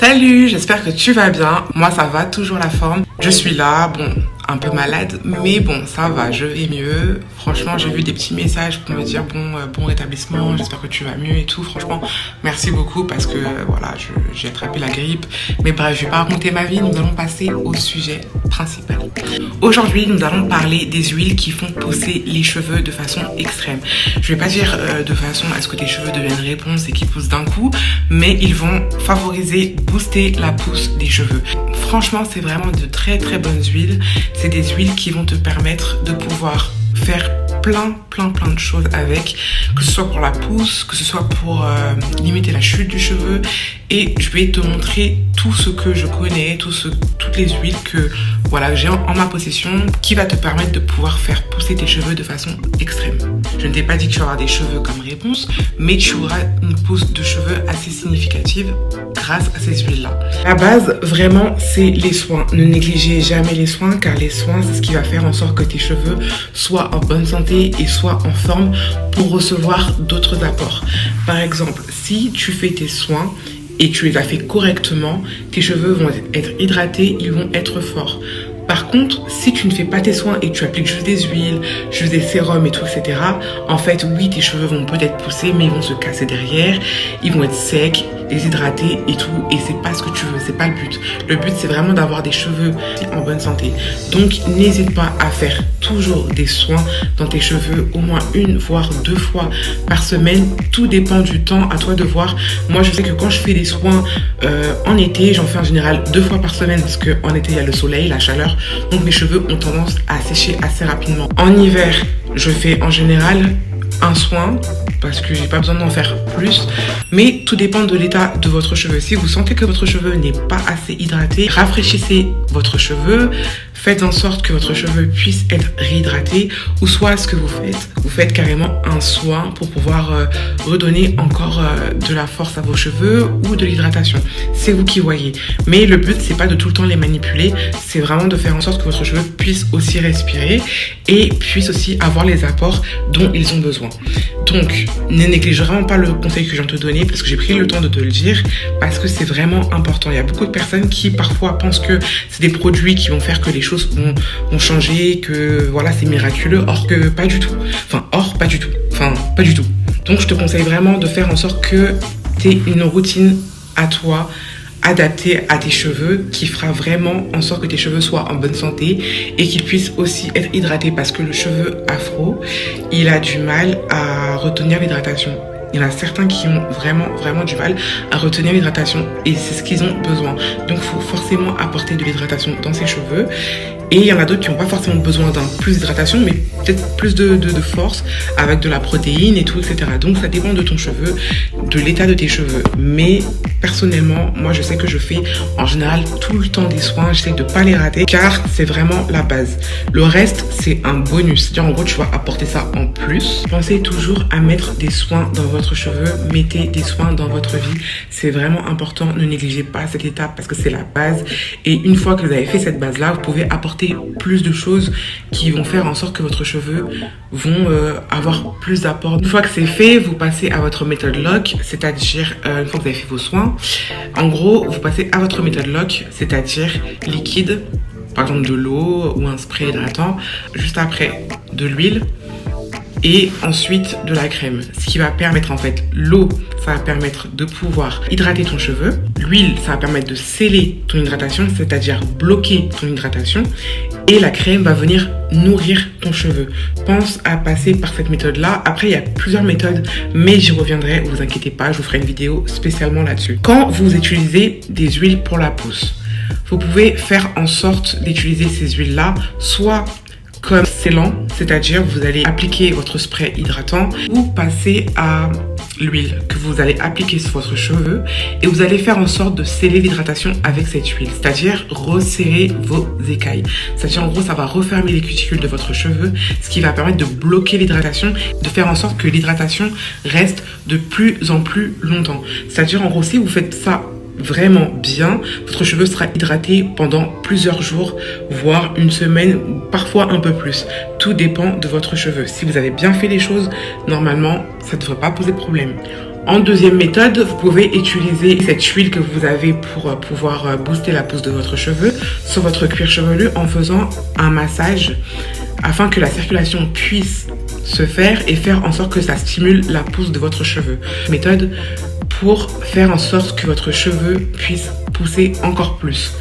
Salut, j'espère que tu vas bien. Moi ça va, toujours la forme. Je suis là, bon, un peu malade, mais bon, ça va, je vais mieux. Franchement, j'ai vu des petits messages pour me dire bon rétablissement, j'espère que tu vas mieux et tout. Franchement, merci beaucoup parce que voilà, j'ai attrapé la grippe. Mais bref, je vais pas raconter ma vie, nous allons passer au sujet principal. Aujourd'hui, nous allons parler des huiles qui font pousser les cheveux de façon extrême. Je vais pas dire de façon à ce que tes cheveux deviennent réponse et qu'ils poussent d'un coup, mais ils vont favoriser, booster la pousse des cheveux. Franchement, c'est vraiment de très bonnes huiles. C'est des huiles qui vont te permettre de pouvoir faire plein de choses avec, que ce soit pour la pousse, que ce soit pour limiter la chute du cheveu. Et je vais te montrer tout ce que je connais, toutes les huiles que voilà, j'ai en ma possession, qui va te permettre de pouvoir faire pousser tes cheveux de façon extrême. Je ne t'ai pas dit que tu auras des cheveux comme réponse, mais tu auras une pousse de cheveux assez significative grâce à ces huiles-là. La base, vraiment, c'est les soins. Ne négligez jamais les soins, car les soins, c'est ce qui va faire en sorte que tes cheveux soient en bonne santé et soient en forme pour recevoir d'autres apports. Par exemple, si tu fais tes soins et tu les as fait correctement, tes cheveux vont être hydratés, ils vont être forts. Par contre, si tu ne fais pas tes soins et que tu appliques juste des huiles, juste des sérums et tout, etc., en fait, oui, tes cheveux vont peut-être pousser, mais ils vont se casser derrière, ils vont être secs, déshydratés et tout, et c'est pas ce que tu veux, c'est pas le but. Le but, c'est vraiment d'avoir des cheveux en bonne santé. Donc, n'hésite pas à faire toujours des soins dans tes cheveux, au moins 1 voire 2 fois par semaine. Tout dépend du temps, à toi de voir. Moi, je sais que quand je fais des soins en été, j'en fais en général 2 fois par semaine, parce qu'en été, il y a le soleil, la chaleur, donc mes cheveux ont tendance à sécher assez rapidement. En hiver, je fais en général un soin parce que j'ai pas besoin d'en faire plus, mais tout dépend de l'état de votre cheveu. Si vous sentez que votre cheveu n'est pas assez hydraté, rafraîchissez votre cheveu, faites en sorte que votre cheveu puisse être réhydraté, ou soit ce que vous faites carrément un soin pour pouvoir redonner encore de la force à vos cheveux ou de l'hydratation. C'est vous qui voyez. Mais le but, c'est pas de tout le temps les manipuler, c'est vraiment de faire en sorte que votre cheveu puisse aussi respirer et puisse aussi avoir les apports dont ils ont besoin. Donc, ne néglige vraiment pas le conseil que je viens de te donner, parce que j'ai pris le temps de te le dire, parce que c'est vraiment important. Il y a beaucoup de personnes qui parfois pensent que c'est des produits qui vont faire que les choses vont changer, que voilà, c'est miraculeux, or que pas du tout. Pas du tout. Donc je te conseille vraiment de faire en sorte que tu aies une routine à toi, adapté à tes cheveux, qui fera vraiment en sorte que tes cheveux soient en bonne santé et qu'ils puissent aussi être hydratés, parce que le cheveu afro, il a du mal à retenir l'hydratation. Il y en a certains qui ont vraiment du mal à retenir l'hydratation, et c'est ce qu'ils ont besoin. Donc il faut forcément apporter de l'hydratation dans ses cheveux. Et il y en a d'autres qui n'ont pas forcément besoin d'un plus d'hydratation, mais peut-être plus de force avec de la protéine et tout, etc. Donc ça dépend de ton cheveu, de l'état de tes cheveux. Mais personnellement, moi je sais que je fais en général tout le temps des soins, j'essaie de ne pas les rater, car c'est vraiment la base. Le reste, c'est un bonus. C'est-à-dire en gros, tu vas apporter ça en plus. Pensez toujours à mettre des soins dans votre cheveu, mettez des soins dans votre vie. C'est vraiment important, ne négligez pas cette étape parce que c'est la base. Et une fois que vous avez fait cette base-là, vous pouvez apporter plus de choses qui vont faire en sorte que votre cheveu vont avoir plus d'apports. Une fois que c'est fait, vous passez à votre méthode LOC, c'est-à-dire une fois que vous avez fait vos soins, en gros, vous passez à votre méthode LOC, c'est-à-dire liquide, par exemple de l'eau ou un spray hydratant, juste après de l'huile, et ensuite de la crème. Ce qui va permettre, en fait, l'eau, ça va permettre de pouvoir hydrater ton cheveu. L'huile, ça va permettre de sceller ton hydratation, c'est-à-dire bloquer ton hydratation. Et la crème va venir nourrir ton cheveu. Pense à passer par cette méthode-là. Après, il y a plusieurs méthodes, mais j'y reviendrai, vous inquiétez pas, je vous ferai une vidéo spécialement là-dessus. Quand vous utilisez des huiles pour la pousse, vous pouvez faire en sorte d'utiliser ces huiles-là, soit comme scellant, c'est-à-dire vous allez appliquer votre spray hydratant ou passer à l'huile que vous allez appliquer sur votre cheveu, et vous allez faire en sorte de sceller l'hydratation avec cette huile, c'est-à-dire resserrer vos écailles. C'est-à-dire en gros, ça va refermer les cuticules de votre cheveu, ce qui va permettre de bloquer l'hydratation, de faire en sorte que l'hydratation reste de plus en plus longtemps. C'est-à-dire en gros, si vous faites ça vraiment bien, votre cheveu sera hydraté pendant plusieurs jours, voire une semaine, parfois un peu plus. Tout dépend de votre cheveu. Si vous avez bien fait les choses, normalement, ça ne devrait pas poser problème. En deuxième méthode, vous pouvez utiliser cette huile que vous avez pour pouvoir booster la pousse de votre cheveu sur votre cuir chevelu en faisant un massage afin que la circulation puisse se faire et faire en sorte que ça stimule la pousse de votre cheveu. Méthode pour faire en sorte que votre cheveu puisse pousser encore plus.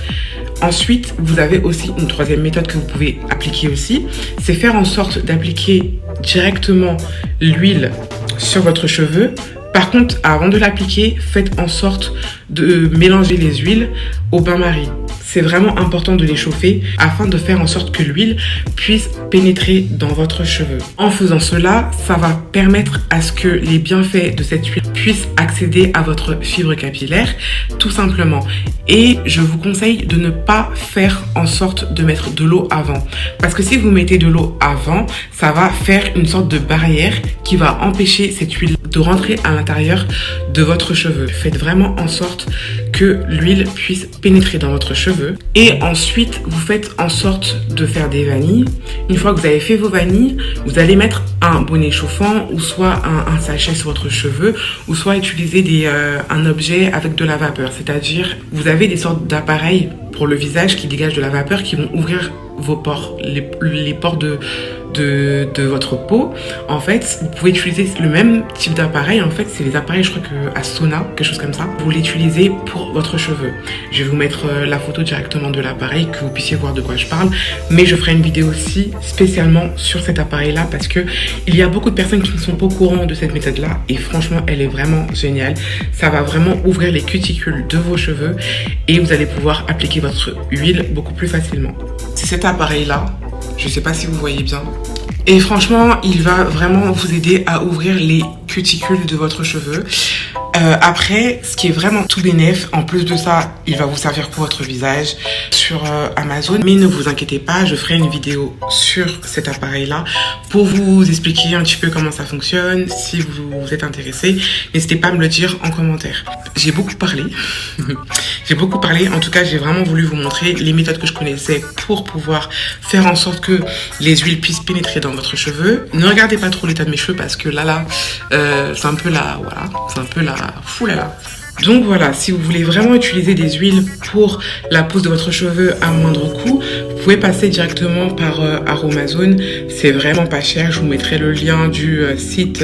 Ensuite, vous avez aussi une troisième méthode que vous pouvez appliquer aussi, c'est faire en sorte d'appliquer directement l'huile sur votre cheveu. Par contre, avant de l'appliquer, faites en sorte de mélanger les huiles au bain-marie. C'est vraiment important de les chauffer afin de faire en sorte que l'huile puisse pénétrer dans votre cheveu. En faisant cela, ça va permettre à ce que les bienfaits de cette huile puissent accéder à votre fibre capillaire, tout simplement. Et je vous conseille de ne pas faire en sorte de mettre de l'eau avant. Parce que si vous mettez de l'eau avant, ça va faire une sorte de barrière qui va empêcher cette huile de rentrer à l'intérieur de votre cheveu. Faites vraiment en sorte que l'huile puisse pénétrer dans votre cheveu. Et ensuite, vous faites en sorte de faire des vanilles. Une fois que vous avez fait vos vanilles, vous allez mettre un bonnet chauffant ou soit un sachet sur votre cheveu ou soit utiliser un objet avec de la vapeur. C'est-à-dire, vous avez des sortes d'appareils pour le visage qui dégagent de la vapeur qui vont ouvrir vos pores, les pores de votre peau. En fait, vous pouvez utiliser le même type d'appareil. En fait, c'est les appareils, je crois que à sauna, quelque chose comme ça. Vous l'utilisez pour votre cheveu. Je vais vous mettre la photo directement de l'appareil, que vous puissiez voir de quoi je parle. Mais je ferai une vidéo aussi spécialement sur cet appareil-là parce que il y a beaucoup de personnes qui ne sont pas au courant de cette méthode-là. Et franchement, elle est vraiment géniale. Ça va vraiment ouvrir les cuticules de vos cheveux et vous allez pouvoir appliquer votre huile beaucoup plus facilement. C'est cet appareil-là. Je ne sais pas si vous voyez bien. Et franchement, il va vraiment vous aider à ouvrir les cuticules de votre cheveu. Après, ce qui est vraiment tout bénef, en plus de ça, il va vous servir pour votre visage sur Amazon. Mais ne vous inquiétez pas, je ferai une vidéo sur cet appareil-là pour vous expliquer un petit peu comment ça fonctionne. Si vous êtes intéressé, n'hésitez pas à me le dire en commentaire. J'ai beaucoup parlé. J'ai beaucoup parlé. En tout cas, j'ai vraiment voulu vous montrer les méthodes que je connaissais pour pouvoir faire en sorte que les huiles puissent pénétrer dans votre cheveu. Ne regardez pas trop l'état de mes cheveux parce que là, c'est un peu la, voilà, c'est un peu la foulala. Donc voilà, si vous voulez vraiment utiliser des huiles pour la pousse de votre cheveu à moindre coût, vous pouvez passer directement par Aromazone. C'est vraiment pas cher. Je vous mettrai le lien du site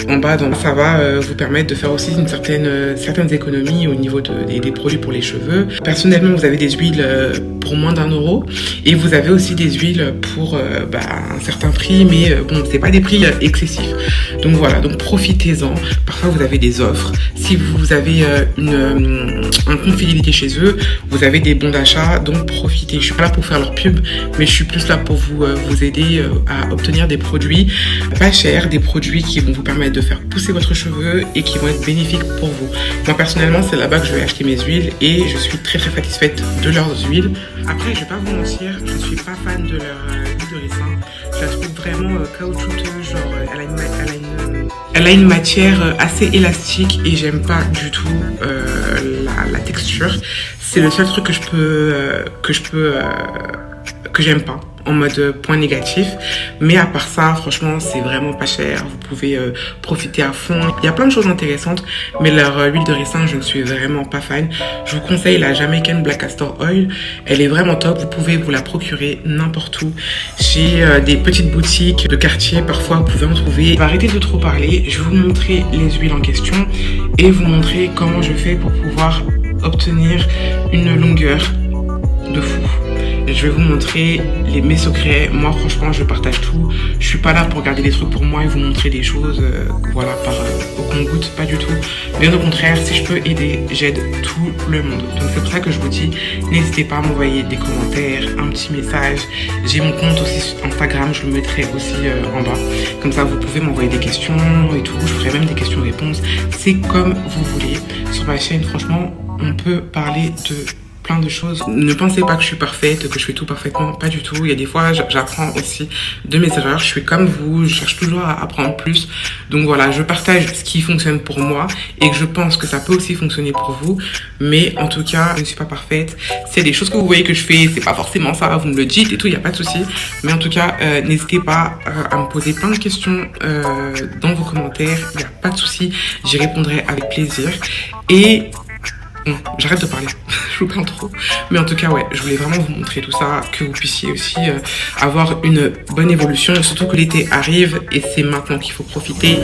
en bas, donc ça va vous permettre de faire aussi certaines économies au niveau des produits pour les cheveux. Personnellement, vous avez des huiles pour moins d'1 € et vous avez aussi des huiles pour un certain prix, mais bon, c'est pas des prix excessifs. Donc voilà, donc profitez-en. Parfois, vous avez des offres. Si vous avez un compte fidélité chez eux, vous avez des bons d'achat, donc profitez. Je suis pas là pour faire leur pub, mais je suis plus là pour vous aider à obtenir des produits pas chers, des produits qui vont vous permettre de faire pousser votre cheveu et qui vont être bénéfiques pour vous. Moi personnellement, c'est là-bas que je vais acheter mes huiles et je suis très satisfaite de leurs huiles. Après, je vais pas vous mentir, je suis pas fan de leur huile de ricin. Je la trouve vraiment caoutchouteuse, genre elle a une matière assez élastique et j'aime pas du tout la texture. C'est le seul truc que j'aime pas en mode point négatif, mais à part ça, franchement, c'est vraiment pas cher. Vous pouvez profiter à fond. Il y a plein de choses intéressantes, mais leur huile de ricin, je ne suis vraiment pas fan. Je vous conseille la Jamaican Black Castor Oil. Elle est vraiment top. Vous pouvez vous la procurer n'importe où. Chez des petites boutiques de quartier, parfois, vous pouvez en trouver. Je vais arrêter de trop parler. Je vais vous montrer les huiles en question et vous montrer comment je fais pour pouvoir obtenir une longueur de fou. Je vais vous montrer mes secrets. Moi, franchement, je partage tout. Je suis pas là pour garder des trucs pour moi et vous montrer des choses, voilà, par au compte-gouttes, pas du tout. Bien au contraire, si je peux aider, j'aide tout le monde. Donc c'est pour ça que je vous dis, n'hésitez pas à m'envoyer des commentaires, un petit message. J'ai mon compte aussi Instagram, je le mettrai aussi en bas. Comme ça, vous pouvez m'envoyer des questions et tout. Je ferai même des questions-réponses. C'est comme vous voulez. Sur ma chaîne, franchement, on peut parler de plein de choses. Ne pensez pas que je suis parfaite, que je fais tout parfaitement, pas du tout. Il y a des fois, j'apprends aussi de mes erreurs. Je suis comme vous, je cherche toujours à apprendre plus. Donc voilà, je partage ce qui fonctionne pour moi et que je pense que ça peut aussi fonctionner pour vous. Mais en tout cas, je ne suis pas parfaite. C'est des choses que vous voyez que je fais, c'est pas forcément ça, vous me le dites et tout, il n'y a pas de souci. Mais en tout cas, n'hésitez pas à me poser plein de questions dans vos commentaires. Il n'y a pas de souci, j'y répondrai avec plaisir. Et bon, j'arrête de parler, je vous parle trop. Mais en tout cas, ouais, je voulais vraiment vous montrer tout ça, que vous puissiez aussi avoir une bonne évolution. Surtout que l'été arrive et c'est maintenant qu'il faut profiter.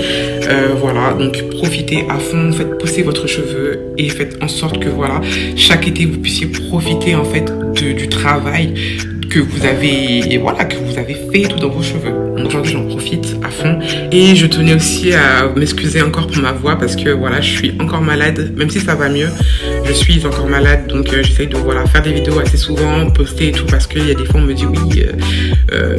Voilà, donc profitez à fond, faites pousser votre cheveu et faites en sorte que voilà, chaque été vous puissiez profiter en fait du travail que vous avez, voilà, que vous avez fait tout dans vos cheveux. Donc aujourd'hui j'en profite à fond et je tenais aussi à m'excuser encore pour ma voix parce que voilà, je suis encore malade, même si ça va mieux, je suis encore malade, donc j'essaye de voilà, faire des vidéos assez souvent, poster et tout, parce qu'il y a des fois on me dit oui,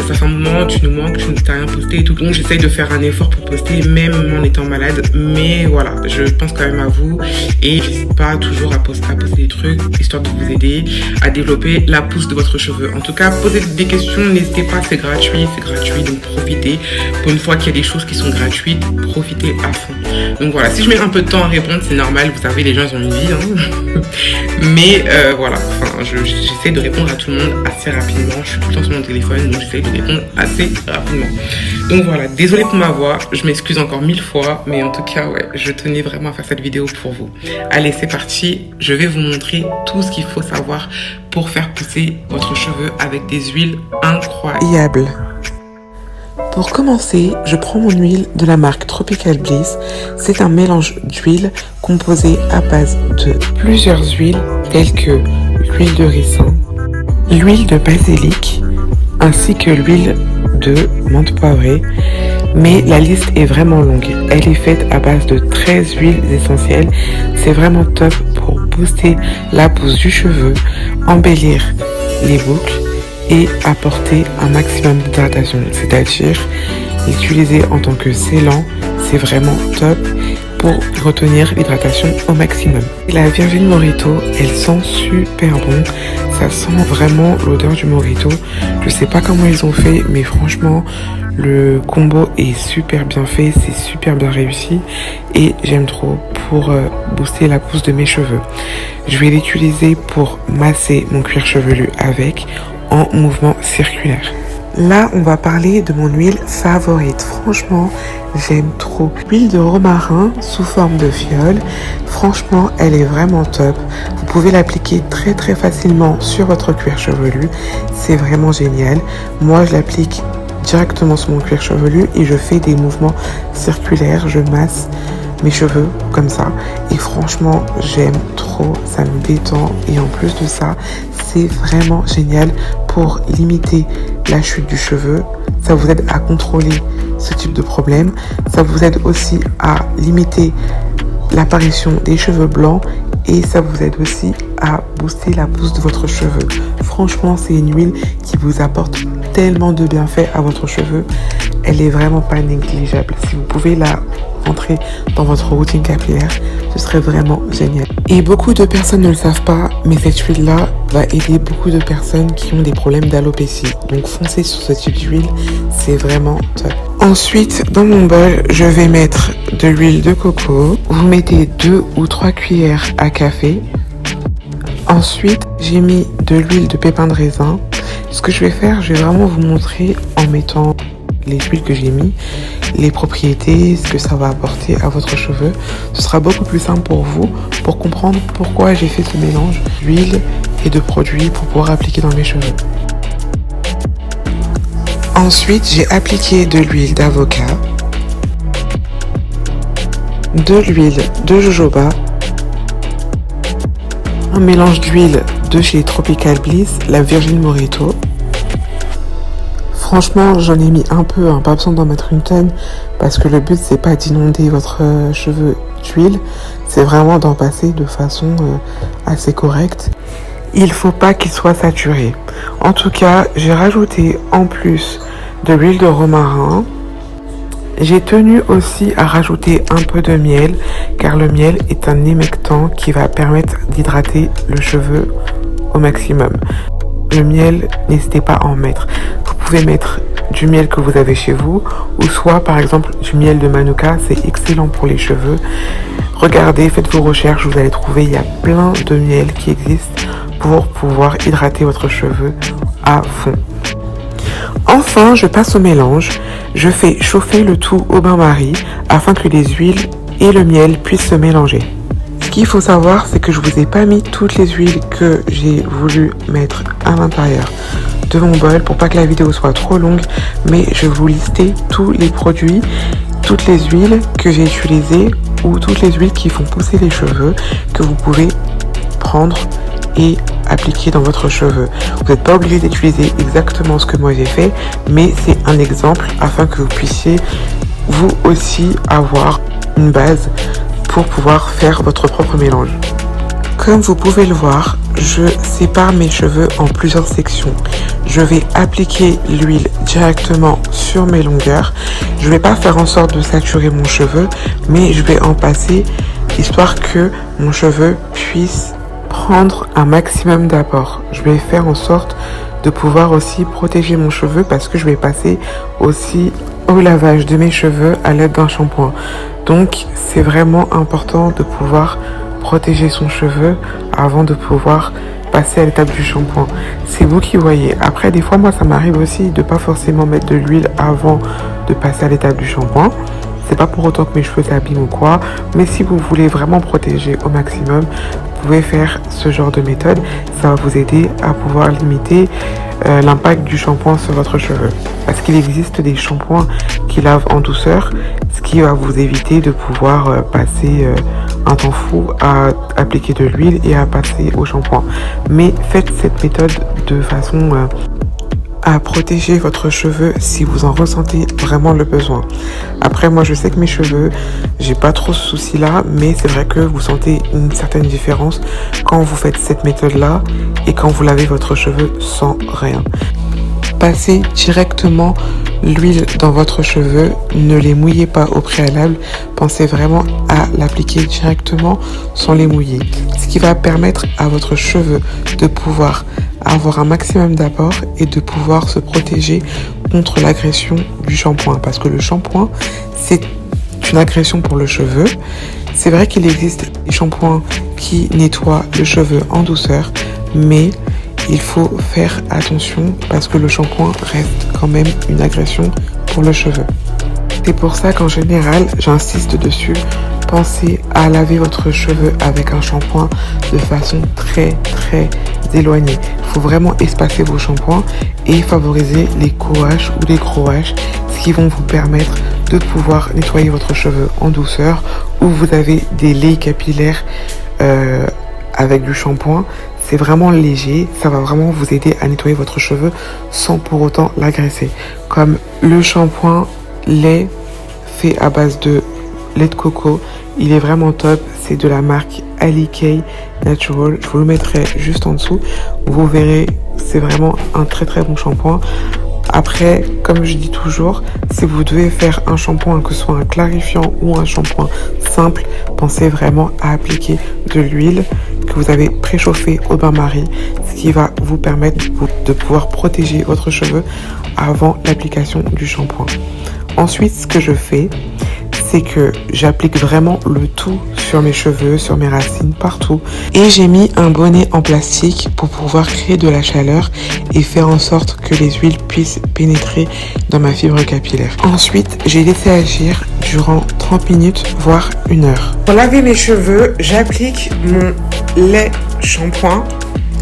ça fait un moment, tu nous manques, tu n'as rien posté et tout, donc j'essaye de faire un effort pour poster même en étant malade, mais voilà, je pense quand même à vous et j'hésite pas toujours à poster des trucs histoire de vous aider à développer la pousse de votre cheveu. En tout cas, posez des questions, n'hésitez pas, c'est gratuit, donc profitez. Pour une fois qu'il y a des choses qui sont gratuites, profitez à fond. Donc voilà, si je mets un peu de temps à répondre, c'est normal, vous savez, les gens ils ont une vie, hein. Mais voilà, enfin, j'essaie de répondre à tout le monde assez rapidement. Je suis tout le temps sur mon téléphone, donc j'essaie de répondre assez rapidement. Donc voilà, désolée pour ma voix, je m'excuse encore 1000 fois, mais en tout cas, ouais, je tenais vraiment à faire cette vidéo pour vous. Allez, c'est parti, je vais vous montrer tout ce qu'il faut savoir pour faire pousser votre cheveu avec des huiles incroyables. Pour commencer, je prends mon huile de la marque Tropical Bliss. C'est un mélange d'huile composé à base de plusieurs huiles telles que l'huile de ricin, l'huile de basilic ainsi que l'huile de menthe poivrée. Mais la liste est vraiment longue. Elle est faite à base de 13 huiles essentielles. C'est vraiment top pour booster la pousse du cheveu, embellir les boucles et apporter un maximum d'hydratation, c'est-à-dire l'utiliser en tant que scellant, c'est vraiment top pour retenir l'hydratation au maximum. Et la Virgin Mojito, elle sent super bon, ça sent vraiment l'odeur du Mojito. Je sais pas comment ils ont fait, mais franchement, le combo est super bien fait, c'est super bien réussi et j'aime trop pour booster la pousse de mes cheveux. Je vais l'utiliser pour masser mon cuir chevelu avec en mouvement circulaire. Là, on va parler de mon huile favorite. Franchement, j'aime trop. L'huile de romarin sous forme de fiole. Franchement, elle est vraiment top. Vous pouvez l'appliquer très très facilement sur votre cuir chevelu. C'est vraiment génial. Moi, je l'applique directement sur mon cuir chevelu et je fais des mouvements circulaires. Je masse mes cheveux comme ça et franchement j'aime trop, ça me détend et en plus de ça c'est vraiment génial pour limiter la chute du cheveu. Ça vous aide à contrôler ce type de problème, ça vous aide aussi à limiter l'apparition des cheveux blancs et ça vous aide aussi à booster la pousse de votre cheveu. Franchement, c'est une huile qui vous apporte tellement de bienfaits à votre cheveu. Elle est vraiment pas négligeable. Si vous pouvez la rentrer dans votre routine capillaire, ce serait vraiment génial. Et beaucoup de personnes ne le savent pas, mais cette huile-là va aider beaucoup de personnes qui ont des problèmes d'alopécie. Donc foncez sur ce type d'huile, c'est vraiment top. Ensuite, dans mon bol, je vais mettre de l'huile de coco. Vous mettez 2 ou 3 cuillères à café. Ensuite, j'ai mis de l'huile de pépins de raisin. Ce que je vais faire, je vais vraiment vous montrer en mettant les huiles que j'ai mis, les propriétés, ce que ça va apporter à votre cheveu. Ce sera beaucoup plus simple pour vous, pour comprendre pourquoi j'ai fait ce mélange d'huile et de produits pour pouvoir appliquer dans mes cheveux. Ensuite, j'ai appliqué de l'huile d'avocat, de l'huile de jojoba, un mélange d'huile de chez Tropical Bliss, la Virgin Mojito. Franchement, j'en ai mis un peu, pas besoin d'en mettre une tonne, parce que le but c'est pas d'inonder votre cheveu d'huile, c'est vraiment d'en passer de façon assez correcte. Il faut pas qu'il soit saturé. En tout cas, j'ai rajouté en plus de l'huile de romarin. J'ai tenu aussi à rajouter un peu de miel, car le miel est un humectant qui va permettre d'hydrater le cheveu au maximum. Le miel, n'hésitez pas à en mettre. Vous pouvez mettre du miel que vous avez chez vous ou soit par exemple du miel de Manuka, c'est excellent pour les cheveux. Regardez, faites vos recherches, vous allez trouver, il y a plein de miel qui existent pour pouvoir hydrater votre cheveu à fond. Enfin, je passe au mélange. Je fais chauffer le tout au bain-marie afin que les huiles et le miel puissent se mélanger. Ce qu'il faut savoir, c'est que je vous ai pas mis toutes les huiles que j'ai voulu mettre à l'intérieur de mon bol pour pas que la vidéo soit trop longue, mais je vais vous lister tous les produits, toutes les huiles que j'ai utilisées ou toutes les huiles qui font pousser les cheveux que vous pouvez prendre et appliquer dans votre cheveu. Vous n'êtes pas obligé d'utiliser exactement ce que moi j'ai fait, mais c'est un exemple afin que vous puissiez vous aussi avoir une base pour pouvoir faire votre propre mélange. Comme vous pouvez le voir, je sépare mes cheveux en plusieurs sections. Je vais appliquer l'huile directement sur mes longueurs. Je ne vais pas faire en sorte de saturer mon cheveu, mais je vais en passer histoire que mon cheveu puisse prendre un maximum d'apport. Je vais faire en sorte de pouvoir aussi protéger mon cheveu parce que je vais passer aussi au lavage de mes cheveux à l'aide d'un shampoing. Donc c'est vraiment important de pouvoir protéger son cheveu avant de pouvoir passer à l'étape du shampoing. C'est vous qui voyez. Après, des fois, moi, ça m'arrive aussi de pas forcément mettre de l'huile avant de passer à l'étape du shampoing. C'est pas pour autant que mes cheveux s'abîment ou quoi, mais si vous voulez vraiment protéger au maximum, vous pouvez faire ce genre de méthode. Ça va vous aider à pouvoir limiter l'impact du shampoing sur votre cheveu. Parce qu'il existe des shampoings qui lavent en douceur, ce qui va vous éviter de pouvoir passer un temps fou à appliquer de l'huile et à passer au shampoing. Mais faites cette méthode de façon à protéger votre cheveu si vous en ressentez vraiment le besoin. Après, moi je sais que mes cheveux, j'ai pas trop ce souci là, mais c'est vrai que vous sentez une certaine différence quand vous faites cette méthode là et quand vous lavez votre cheveu sans rien. Passez directement l'huile dans votre cheveu, ne les mouillez pas au préalable, pensez vraiment à l'appliquer directement sans les mouiller. Ce qui va permettre à votre cheveu de pouvoir avoir un maximum d'apport et de pouvoir se protéger contre l'agression du shampoing. Parce que le shampoing, c'est une agression pour le cheveu. C'est vrai qu'il existe des shampoings qui nettoient le cheveu en douceur, mais il faut faire attention parce que le shampoing reste quand même une agression pour le cheveu. C'est pour ça qu'en général, j'insiste dessus, pensez à laver votre cheveu avec un shampoing de façon très éloignée. Il faut vraiment espacer vos shampoings et favoriser les co-wash ou les gros wash, ce qui vont vous permettre de pouvoir nettoyer votre cheveu en douceur ou vous avez des laits capillaires avec du shampoing. C'est vraiment léger, ça va vraiment vous aider à nettoyer votre cheveu sans pour autant l'agresser. Comme le shampoing lait fait à base de lait de coco, il est vraiment top, c'est de la marque Alikay Natural, je vous le mettrai juste en dessous, vous verrez, c'est vraiment un très bon shampoing. Après, comme je dis toujours, si vous devez faire un shampoing, que ce soit un clarifiant ou un shampoing simple, pensez vraiment à appliquer de l'huile que vous avez préchauffée au bain-marie, ce qui va vous permettre de pouvoir protéger votre cheveu avant l'application du shampoing. Ensuite, ce que je fais, c'est que j'applique vraiment le tout sur mes cheveux, sur mes racines, partout. Et j'ai mis un bonnet en plastique pour pouvoir créer de la chaleur et faire en sorte que les huiles puissent pénétrer dans ma fibre capillaire. Ensuite, j'ai laissé agir durant 30 minutes, voire 1 heure. Pour laver mes cheveux, j'applique mon lait shampoing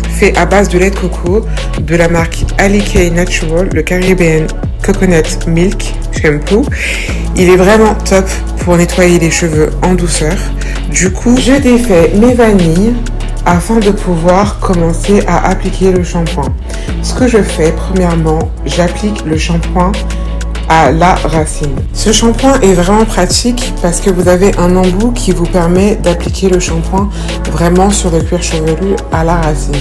fait à base de lait de coco de la marque Alikay Natural, le Caribbean Coconut Milk Shampoo. Il est vraiment top pour nettoyer les cheveux en douceur. Du coup, je défais mes vanilles afin de pouvoir commencer à appliquer le shampoing. Ce que je fais, premièrement, j'applique le shampoing à la racine. Ce shampoing est vraiment pratique parce que vous avez un embout qui vous permet d'appliquer le shampoing vraiment sur le cuir chevelu à la racine.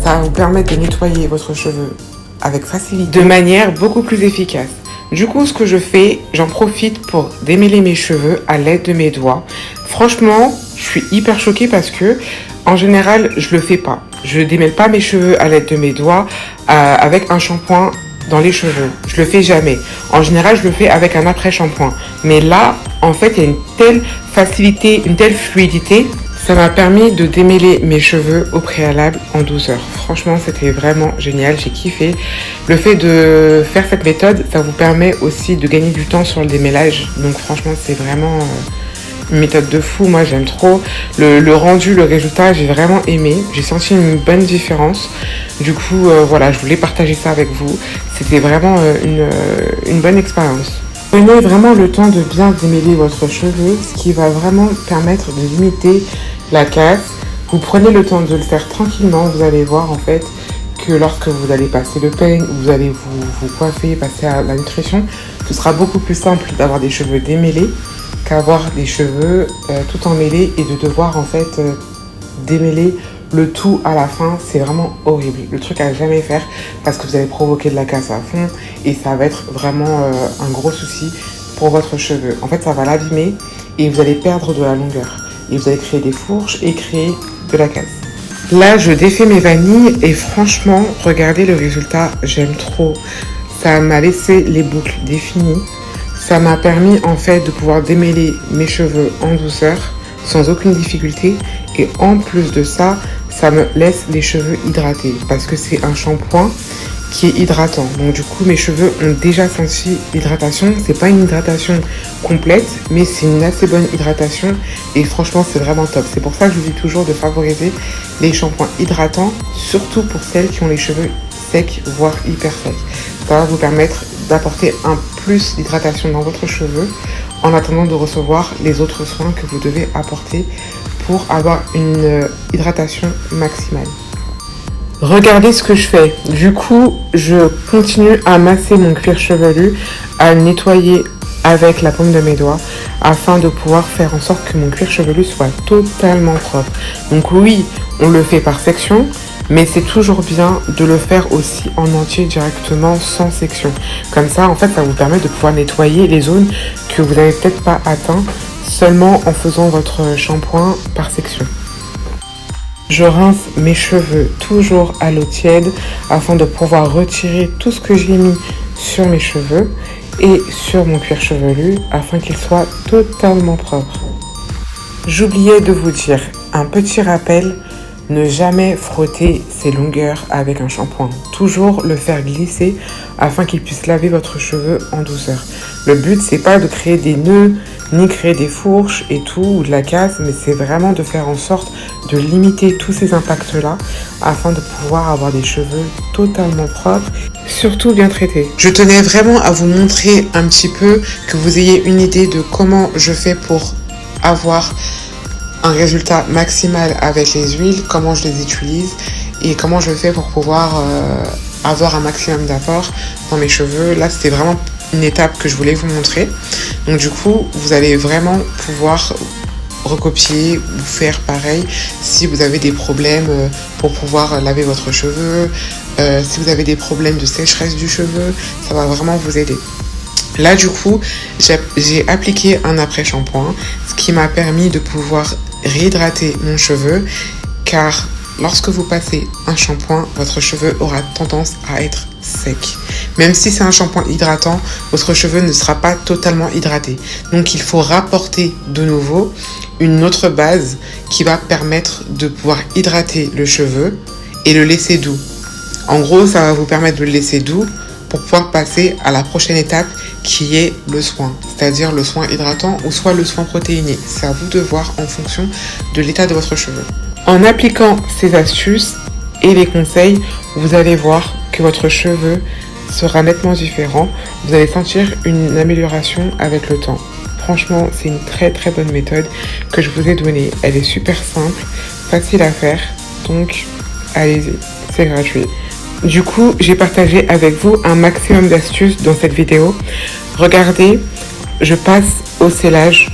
Ça va vous permettre de nettoyer votre cheveu avec facilité, de manière beaucoup plus efficace. Du coup, ce que je fais, j'en profite pour démêler mes cheveux à l'aide de mes doigts. Franchement, je suis hyper choquée parce que, en général, je le fais pas. je démêle pas mes cheveux à l'aide de mes doigts avec un shampoing dans les cheveux. Je le fais jamais. En général, je le fais avec un après-shampoing. Mais là, en fait, il y a une telle facilité, une telle fluidité. Ça m'a permis de démêler mes cheveux au préalable en 12 heures. Franchement, c'était vraiment génial. J'ai kiffé. Le fait de faire cette méthode, ça vous permet aussi de gagner du temps sur le démêlage. Donc franchement, c'est vraiment une méthode de fou. Moi, j'aime trop. Le rendu, le résultat, j'ai vraiment aimé. J'ai senti une bonne différence. Du coup, voilà, je voulais partager ça avec vous. C'était vraiment une bonne expérience. Prenez vraiment le temps de bien démêler votre cheveu, ce qui va vraiment permettre de limiter la casse. Vous prenez le temps de le faire tranquillement, vous allez voir en fait que lorsque vous allez passer le peigne, vous allez vous coiffer, passer à la nutrition, ce sera beaucoup plus simple d'avoir des cheveux démêlés qu'avoir des cheveux tout emmêlés et de devoir en fait démêler le tout à la fin. C'est vraiment horrible. Le truc à jamais faire parce que vous allez provoquer de la casse à fond et ça va être vraiment un gros souci pour votre cheveu. En fait, ça va l'abîmer et vous allez perdre de la longueur. Et vous allez créer des fourches et créer de la casse. Là, je défais mes vanilles et franchement, regardez le résultat. J'aime trop. Ça m'a laissé les boucles définies. Ça m'a permis en fait de pouvoir démêler mes cheveux en douceur sans aucune difficulté. Et en plus de ça, ça me laisse les cheveux hydratés parce que c'est un shampoing qui est hydratant. Donc du coup, mes cheveux ont déjà senti l'hydratation. C'est pas une hydratation complète, mais c'est une assez bonne hydratation. Et franchement, c'est vraiment top. C'est pour ça que je vous dis toujours de favoriser les shampoings hydratants, surtout pour celles qui ont les cheveux secs, voire hyper secs. Ça va vous permettre d'apporter un plus d'hydratation dans votre cheveu en attendant de recevoir les autres soins que vous devez apporter pour avoir une hydratation maximale. Regardez ce que je fais. Du coup, je continue à masser mon cuir chevelu, à le nettoyer avec la paume de mes doigts afin de pouvoir faire en sorte que mon cuir chevelu soit totalement propre. Donc oui, on le fait par section, mais c'est toujours bien de le faire aussi en entier directement sans section. Comme ça, en fait, ça vous permet de pouvoir nettoyer les zones que vous n'avez peut-être pas atteintes seulement en faisant votre shampoing par section. Je rince mes cheveux toujours à l'eau tiède afin de pouvoir retirer tout ce que j'ai mis sur mes cheveux et sur mon cuir chevelu afin qu'il soit totalement propre. J'oubliais de vous dire un petit rappel, ne jamais frotter ses longueurs avec un shampoing. Toujours le faire glisser afin qu'il puisse laver votre cheveu en douceur. Le but, c'est pas de créer des nœuds ni créer des fourches et tout ou de la casse, mais c'est vraiment de faire en sorte de limiter tous ces impacts-là afin de pouvoir avoir des cheveux totalement propres, surtout bien traités. Je tenais vraiment à vous montrer un petit peu, que vous ayez une idée de comment je fais pour avoir un résultat maximal avec les huiles, comment je les utilise et comment je fais pour pouvoir avoir un maximum d'apport dans mes cheveux. Là, c'était vraiment une étape que je voulais vous montrer. Donc du coup, vous allez vraiment pouvoir recopier ou faire pareil si vous avez des problèmes pour pouvoir laver votre cheveu, si vous avez des problèmes de sécheresse du cheveu, ça va vraiment vous aider. Là du coup, j'ai appliqué un après-shampoing, ce qui m'a permis de pouvoir réhydrater mon cheveu, car lorsque vous passez un shampoing, votre cheveu aura tendance à être sec. Même si c'est un shampoing hydratant, votre cheveu ne sera pas totalement hydraté. Donc il faut rapporter de nouveau une autre base qui va permettre de pouvoir hydrater le cheveu et le laisser doux. En gros, ça va vous permettre de le laisser doux pour pouvoir passer à la prochaine étape qui est le soin, c'est-à-dire le soin hydratant ou soit le soin protéiné. C'est à vous de voir en fonction de l'état de votre cheveu. En appliquant ces astuces et les conseils, vous allez voir que votre cheveu sera nettement différent. Vous allez sentir une amélioration avec le temps. Franchement, c'est une très très bonne méthode que je vous ai donnée. Elle est super simple, facile à faire, donc allez-y, c'est gratuit. Du coup, j'ai partagé avec vous un maximum d'astuces dans cette vidéo. Regardez, je passe au scellage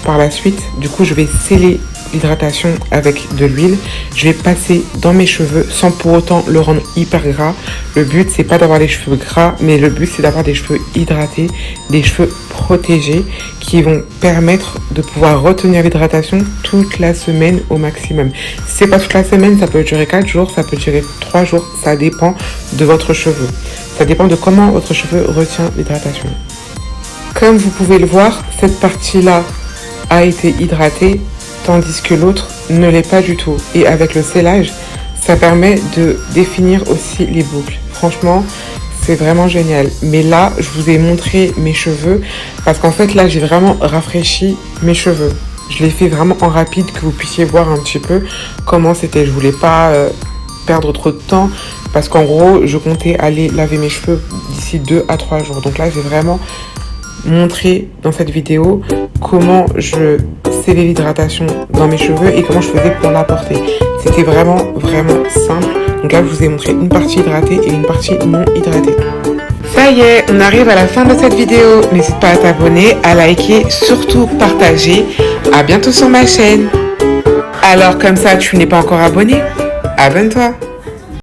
par la suite. Du coup, je vais sceller l'hydratation avec de l'huile. Je vais passer dans mes cheveux sans pour autant le rendre hyper gras. Le but, c'est pas d'avoir les cheveux gras, mais le but, c'est d'avoir des cheveux hydratés, des cheveux protégés qui vont permettre de pouvoir retenir l'hydratation toute la semaine au maximum. Si c'est pas toute la semaine, ça peut durer 4 jours, ça peut durer 3 jours, ça dépend de votre cheveu. Ça dépend de comment votre cheveu retient l'hydratation. Comme vous pouvez le voir, cette partie-là a été hydratée, tandis que l'autre ne l'est pas du tout. Et avec le sellage, ça permet de définir aussi les boucles. Franchement, c'est vraiment génial. Mais là, je vous ai montré mes cheveux, parce qu'en fait, là, j'ai vraiment rafraîchi mes cheveux. Je l'ai fait vraiment en rapide, que vous puissiez voir un petit peu comment c'était. Je voulais pas perdre trop de temps, parce qu'en gros, je comptais aller laver mes cheveux d'ici 2 à 3 jours. Donc là, j'ai vraiment montré dans cette vidéo comment je scellais l'hydratation dans mes cheveux et comment je faisais pour l'apporter. C'était vraiment simple. Donc là, je vous ai montré une partie hydratée et une partie non hydratée. Ça y est, on arrive à la fin de cette vidéo. N'hésite pas à t'abonner, à liker, surtout partager. À bientôt sur ma chaîne. Alors comme ça, tu n'es pas encore abonné? Abonne-toi.